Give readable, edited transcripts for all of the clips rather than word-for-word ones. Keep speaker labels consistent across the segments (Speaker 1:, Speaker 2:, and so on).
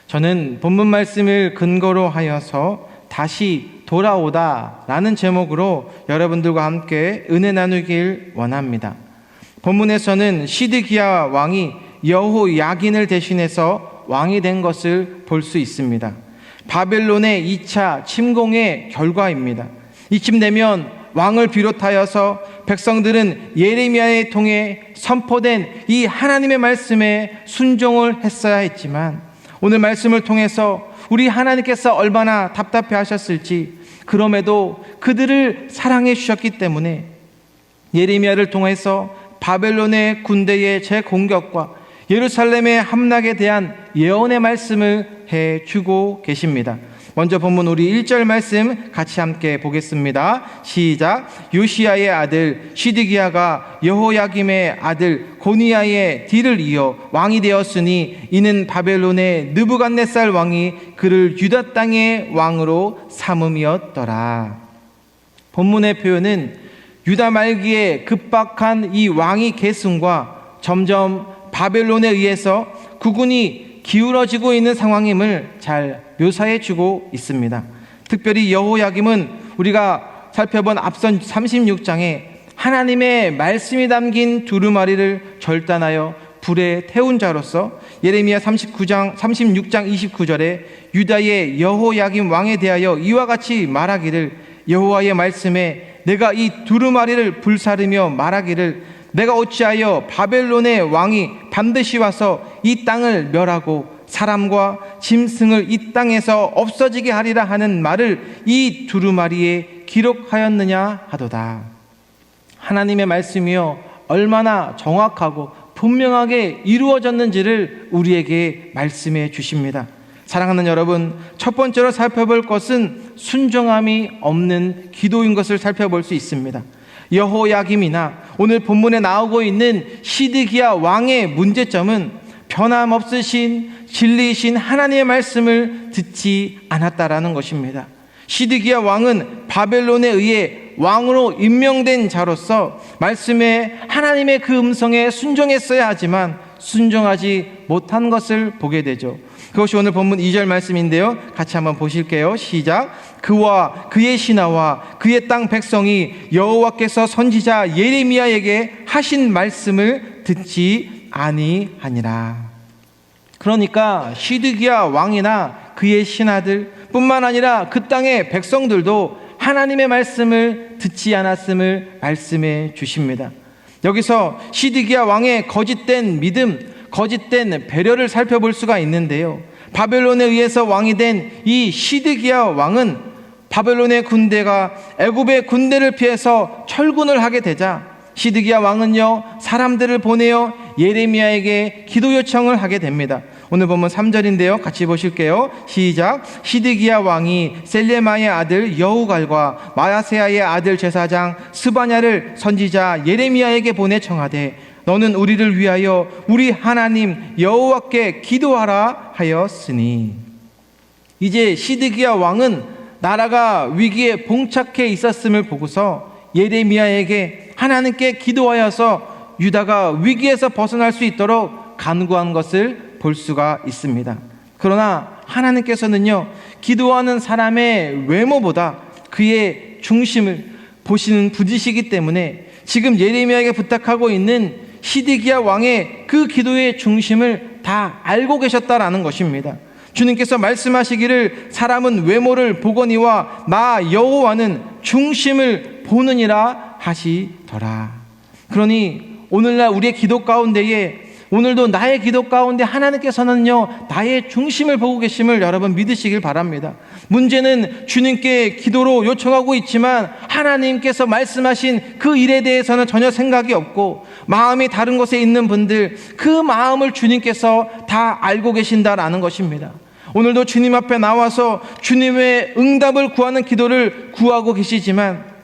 Speaker 1: 저는 본문 말씀을 근거로 하여서 다시 돌아오다 라는 제목으로 여러분들과 함께 은혜 나누길 원합니다. 본문에서는 시드기야 왕이 여호야긴을 대신해서 왕이 된 것을 볼 수 있습니다. 바벨론의 2차 침공의 결과입니다. 이쯤 되면 왕을 비롯하여서 백성들은 예레미야에 통해 선포된 이 하나님의 말씀에 순종을 했어야 했지만, 오늘 말씀을 통해서 우리 하나님께서 얼마나 답답해 하셨을지, 그럼에도 그들을 사랑해 주셨기 때문에 예레미야를 통해서 바벨론의 군대의 재공격과 예루살렘의 함락에 대한 예언의 말씀을 해주고 계십니다. 먼저 본문 우리 1절 말씀 같이 함께 보겠습니다. 시작. 요시야의 아들 시드기야가 여호야김의 아들 고니야의 뒤를 이어 왕이 되었으니 이는 바벨론의 느부갓네살 왕이 그를 유다 땅의 왕으로 삼음이었더라. 본문의 표현은 유다 말기에 급박한 이 왕위 계승과 점점 바벨론에 의해서 국군이 기울어지고 있는 상황임을 잘 묘사해 주고 있습니다. 특별히 여호야김은 우리가 살펴본 앞선 36장에 하나님의 말씀이 담긴 두루마리를 절단하여 불에 태운 자로서 예레미야 36장 29절에 유다의 여호야김 왕에 대하여 이와 같이 말하기를, 여호와의 말씀에 내가 이 두루마리를 불사르며 말하기를 내가 어찌하여 바벨론의 왕이 반드시 와서 이 땅을 멸하고 사람과 짐승을 이 땅에서 없어지게 하리라 하는 말을 이 두루마리에 기록하였느냐 하도다. 하나님의 말씀이요 얼마나 정확하고 분명하게 이루어졌는지를 우리에게 말씀해 주십니다. 사랑하는 여러분, 첫 번째로 살펴볼 것은 순종함이 없는 기도인 것을 살펴볼 수 있습니다. 여호야김이나 오늘 본문에 나오고 있는 시드기야 왕의 문제점은 변함없으신 진리이신 하나님의 말씀을 듣지 않았다라는 것입니다. 시드기야 왕은 바벨론에 의해 왕으로 임명된 자로서 말씀에 하나님의 그 음성에 순종했어야 하지만 순종하지 못한 것을 보게 되죠. 그것이 오늘 본문 2절 말씀인데요, 같이 한번 보실게요. 시작. 그와 그의 신하와 그의 땅 백성이 여호와께서 선지자 예레미야에게 하신 말씀을 듣지 아니하니라. 그러니까 시드기야 왕이나 그의 신하들 뿐만 아니라 그 땅의 백성들도 하나님의 말씀을 듣지 않았음을 말씀해 주십니다. 여기서 시드기야 왕의 거짓된 믿음, 거짓된 배려를 살펴볼 수가 있는데요, 바벨론에 의해서 왕이 된 이 시드기야 왕은 바벨론의 군대가 애굽의 군대를 피해서 철군을 하게 되자 시드기야 왕은요 사람들을 보내어 예레미야에게 기도 요청을 하게 됩니다. 오늘 보면 3절인데요, 같이 보실게요. 시작. 시드기야 왕이 셀레마의 아들 여우갈과 마야세야의 아들 제사장 스바냐를 선지자 예레미야에게 보내 청하되 너는 우리를 위하여 우리 하나님 여호와께 기도하라 하였으니. 이제 시드기야 왕은 나라가 위기에 봉착해 있었음을 보고서 예레미야에게 하나님께 기도하여서 유다가 위기에서 벗어날 수 있도록 간구한 것을 볼 수가 있습니다. 그러나 하나님께서는요 기도하는 사람의 외모보다 그의 중심을 보시는 분이시기 때문에 지금 예레미야에게 부탁하고 있는 시드기야 왕의 그 기도의 중심을 다 알고 계셨다라는 것입니다. 주님께서 말씀하시기를 사람은 외모를 보거니와 나 여호와는 중심을 보느니라 하시더라. 그러니 오늘날 우리의 기도 가운데에, 오늘도 나의 기도 가운데 하나님께서는요 나의 중심을 보고 계심을 여러분 믿으시길 바랍니다. 문제는 주님께 기도로 요청하고 있지만 하나님께서 말씀하신 그 일에 대해서는 전혀 생각이 없고 마음이 다른 곳에 있는 분들, 그 마음을 주님께서 다 알고 계신다라는 것입니다. 오늘도 주님 앞에 나와서 주님의 응답을 구하는 기도를 구하고 계시지만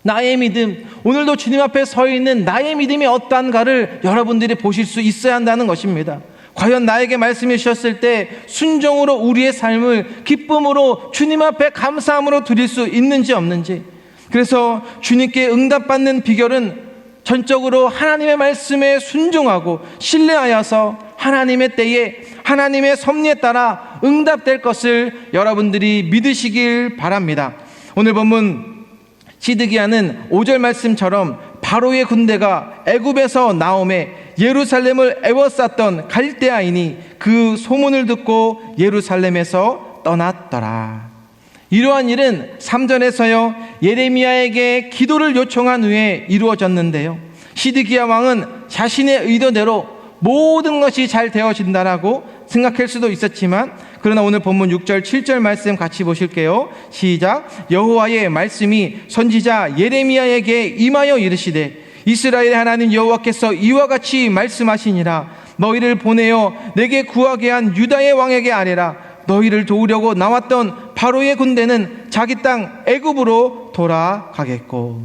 Speaker 1: 나의 믿음, 오늘도 주님 앞에 서 있는 나의 믿음이 어떠한가를 여러분들이 보실 수 있어야 한다는 것입니다. 과연 나에게 말씀해 주셨을 때 순종으로 우리의 삶을 기쁨으로 주님 앞에 감사함으로 드릴 수 있는지 없는지. 그래서 주님께 응답받는 비결은 전적으로 하나님의 말씀에 순종하고 신뢰하여서 하나님의 때에 하나님의 섭리에 따라 응답될 것을 여러분들이 믿으시길 바랍니다. 오늘 본문 시드기야는 5절 말씀처럼 바로의 군대가 애굽에서 나오매 예루살렘을 애워쌌던 갈대아인이 그 소문을 듣고 예루살렘에서 떠났더라. 이러한 일은 3절에서요 예레미야에게 기도를 요청한 후에 이루어졌는데요, 시드기야 왕은 자신의 의도대로 모든 것이 잘 되어진다라고 생각할 수도 있었지만, 그러나 오늘 본문 6절 7절 말씀 같이 보실게요. 시작. 여호와의 말씀이 선지자 예레미야에게 임하여 이르시되 이스라엘의 하나님 여호와께서 이와 같이 말씀하시니라. 너희를 보내어 내게 구하게 한 유다의 왕에게 아뢰라. 너희를 도우려고 나왔던 바로의 군대는 자기 땅 애굽으로 돌아가겠고.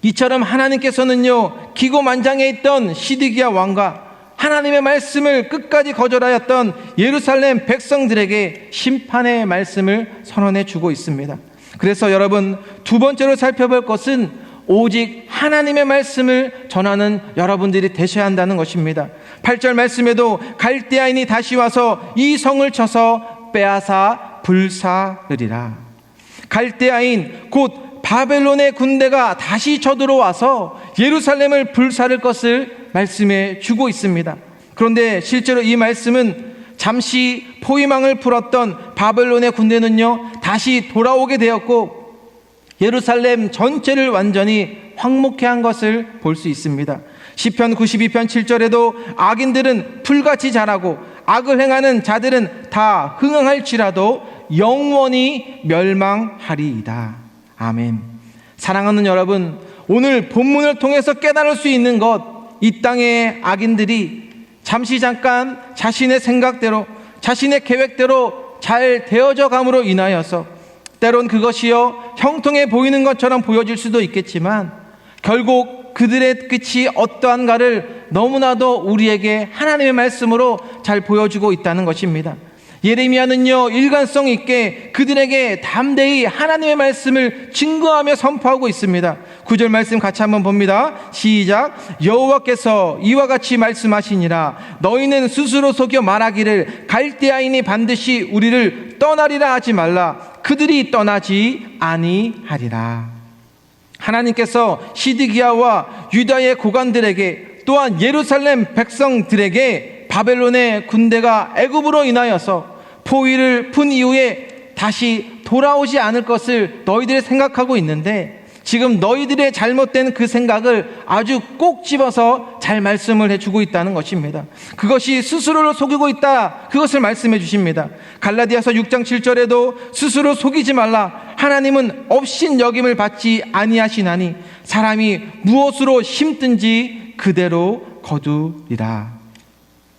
Speaker 1: 이처럼 하나님께서는요 기고만장해 있던 시드기야 왕과 하나님의 말씀을 끝까지 거절하였던 예루살렘 백성들에게 심판의 말씀을 선언해 주고 있습니다. 그래서 여러분, 두 번째로 살펴볼 것은 오직 하나님의 말씀을 전하는 여러분들이 되셔야 한다는 것입니다. 8절 말씀에도 갈대아인이 다시 와서 이 성을 쳐서 빼앗아 불사르리라. 갈대아인 곧 바벨론의 군대가 다시 쳐들어와서 예루살렘을 불사를 것을 말씀해 주고 있습니다. 그런데 실제로 이 말씀은 잠시 포위망을 풀었던 바벨론의 군대는요 다시 돌아오게 되었고 예루살렘 전체를 완전히 황무케 한 것을 볼 수 있습니다. 시편 92편 7절에도 악인들은 풀같이 자라고 악을 행하는 자들은 다 흥황할지라도 영원히 멸망하리이다. 아멘. 사랑하는 여러분, 오늘 본문을 통해서 깨달을 수 있는 것, 이 땅의 악인들이 잠시 잠깐 자신의 생각대로 자신의 계획대로 잘 되어져 감으로 인하여서 때론 그것이요 형통해 보이는 것처럼 보여질 수도 있겠지만 결국 그들의 끝이 어떠한가를 너무나도 우리에게 하나님의 말씀으로 잘 보여주고 있다는 것입니다. 예레미야는요 일관성 있게 그들에게 담대히 하나님의 말씀을 증거하며 선포하고 있습니다. 9절 말씀 같이 한번 봅니다. 시작. 여호와께서 이와 같이 말씀하시니라. 너희는 스스로 속여 말하기를 갈대아인이 반드시 우리를 떠나리라 하지 말라. 그들이 떠나지 아니하리라. 하나님께서 시드기야와 유다의 고관들에게 또한 예루살렘 백성들에게 바벨론의 군대가 애굽으로 인하여서 포위를 푼 이후에 다시 돌아오지 않을 것을 너희들이 생각하고 있는데 지금 너희들의 잘못된 그 생각을 아주 꼭 집어서 잘 말씀을 해주고 있다는 것입니다. 그것이 스스로를 속이고 있다, 그것을 말씀해 주십니다. 갈라디아서 6장 7절에도 스스로 속이지 말라. 하나님은 업신 여김을 받지 아니하시나니 사람이 무엇으로 심든지 그대로 거두리라.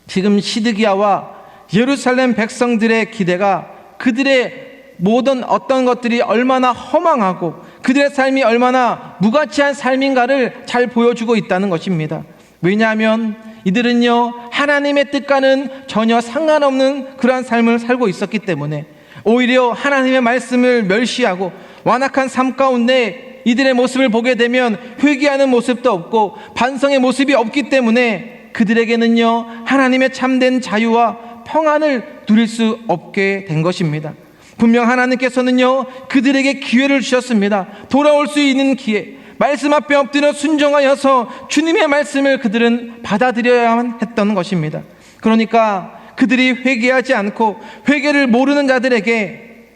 Speaker 1: 지금 시드기야와 예루살렘 백성들의 기대가 그들의 모든 어떤 것들이 얼마나 허망하고 그들의 삶이 얼마나 무가치한 삶인가를 잘 보여주고 있다는 것입니다. 왜냐하면 이들은요 하나님의 뜻과는 전혀 상관없는 그러한 삶을 살고 있었기 때문에 오히려 하나님의 말씀을 멸시하고 완악한 삶 가운데 이들의 모습을 보게 되면 회개하는 모습도 없고 반성의 모습이 없기 때문에 그들에게는요 하나님의 참된 자유와 평안을 누릴 수 없게 된 것입니다. 분명 하나님께서는요 그들에게 기회를 주셨습니다. 돌아올 수 있는 기회, 말씀 앞에 엎드려 순종하여서 주님의 말씀을 그들은 받아들여야만 했던 것입니다. 그러니까 그들이 회개하지 않고 회개를 모르는 자들에게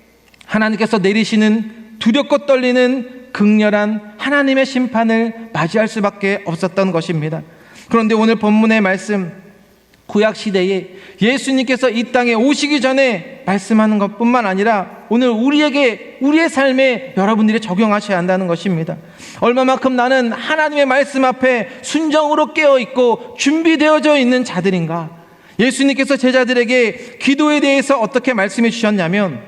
Speaker 1: 하나님께서 내리시는 두렵고 떨리는 극렬한 하나님의 심판을 맞이할 수밖에 없었던 것입니다. 그런데 오늘 본문의 말씀, 구약시대에 예수님께서 이 땅에 오시기 전에 말씀하는 것뿐만 아니라 오늘 우리에게, 우리의 삶에 여러분들이 적용하셔야 한다는 것입니다. 얼마만큼 나는 하나님의 말씀 앞에 순정으로 깨어있고 준비되어져 있는 자들인가. 예수님께서 제자들에게 기도에 대해서 어떻게 말씀해 주셨냐면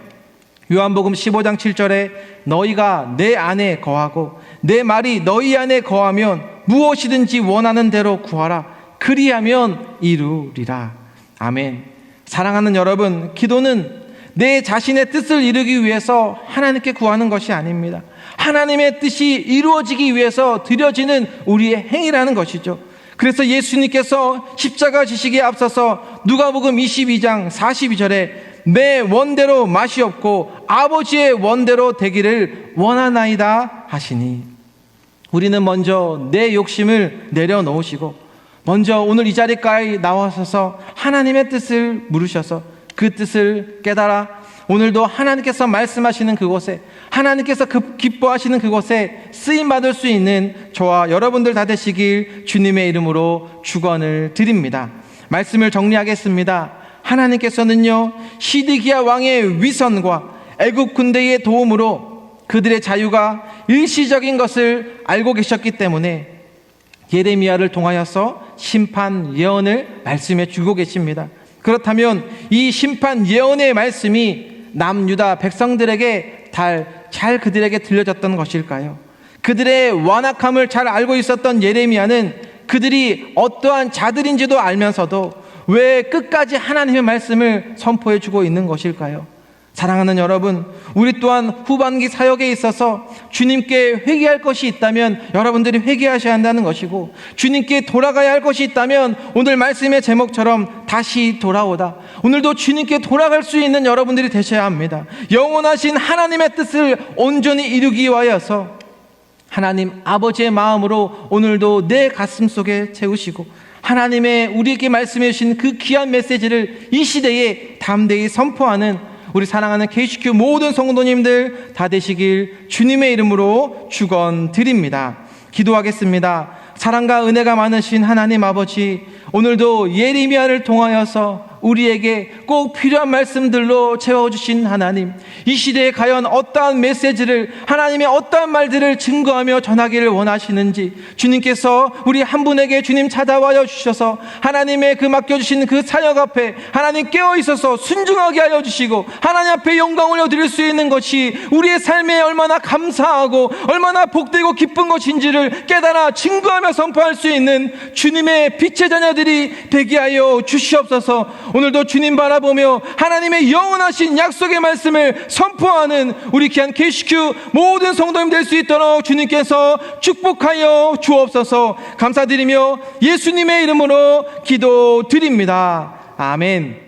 Speaker 1: 요한복음 15장 7절에 너희가 내 안에 거하고 내 말이 너희 안에 거하면 무엇이든지 원하는 대로 구하라. 그리하면 이루리라. 아멘. 사랑하는 여러분, 기도는 내 자신의 뜻을 이루기 위해서 하나님께 구하는 것이 아닙니다. 하나님의 뜻이 이루어지기 위해서 드려지는 우리의 행위라는 것이죠. 그래서 예수님께서 십자가 지시기에 앞서서 누가복음 22장 42절에 내 원대로 맛이 없고 아버지의 원대로 되기를 원하나이다 하시니, 우리는 먼저 내 욕심을 내려놓으시고 먼저 오늘 이 자리까지 나와서 하나님의 뜻을 물으셔서 그 뜻을 깨달아 오늘도 하나님께서 말씀하시는 그곳에, 하나님께서 기뻐하시는 그곳에 쓰임받을 수 있는 저와 여러분들 다 되시길 주님의 이름으로 축원을 드립니다. 말씀을 정리하겠습니다. 하나님께서는요, 시드기야 왕의 위선과 애굽 군대의 도움으로 그들의 자유가 일시적인 것을 알고 계셨기 때문에 예레미야를 통하여서 심판 예언을 말씀해 주고 계십니다. 그렇다면 이 심판 예언의 말씀이 남유다 백성들에게 잘 그들에게 들려졌던 것일까요? 그들의 완악함을 잘 알고 있었던 예레미야는 그들이 어떠한 자들인지도 알면서도 왜 끝까지 하나님의 말씀을 선포해 주고 있는 것일까요? 사랑하는 여러분, 우리 또한 후반기 사역에 있어서 주님께 회개할 것이 있다면 여러분들이 회개하셔야 한다는 것이고, 주님께 돌아가야 할 것이 있다면 오늘 말씀의 제목처럼 다시 돌아오다, 오늘도 주님께 돌아갈 수 있는 여러분들이 되셔야 합니다. 영원하신 하나님의 뜻을 온전히 이루기 위하여서 하나님 아버지의 마음으로 오늘도 내 가슴 속에 채우시고 하나님의 우리에게 말씀해 주신 그 귀한 메시지를 이 시대에 담대히 선포하는 우리 사랑하는 KCQ 모든 성도님들 다 되시길 주님의 이름으로 축원드립니다. 기도하겠습니다. 사랑과 은혜가 많으신 하나님 아버지, 오늘도 예레미야를 통하여서 우리에게 꼭 필요한 말씀들로 채워주신 하나님, 이 시대에 과연 어떠한 메시지를, 하나님의 어떠한 말들을 증거하며 전하기를 원하시는지 주님께서 우리 한 분에게 주님 찾아와 주셔서 하나님의 그 맡겨주신 그 사역 앞에 하나님 깨어있어서 순종하게 하여 주시고 하나님 앞에 영광 올려드릴 수 있는 것이 우리의 삶에 얼마나 감사하고 얼마나 복되고 기쁜 것인지를 깨달아 증거하며 선포할 수 있는 주님의 빛의 자녀들이 되게 하여 주시옵소서. 오늘도 주님 바라보며 하나님의 영원하신 약속의 말씀을 선포하는 우리 귀한 KCQ 모든 성도님 될 수 있도록 주님께서 축복하여 주옵소서. 감사드리며 예수님의 이름으로 기도드립니다. 아멘.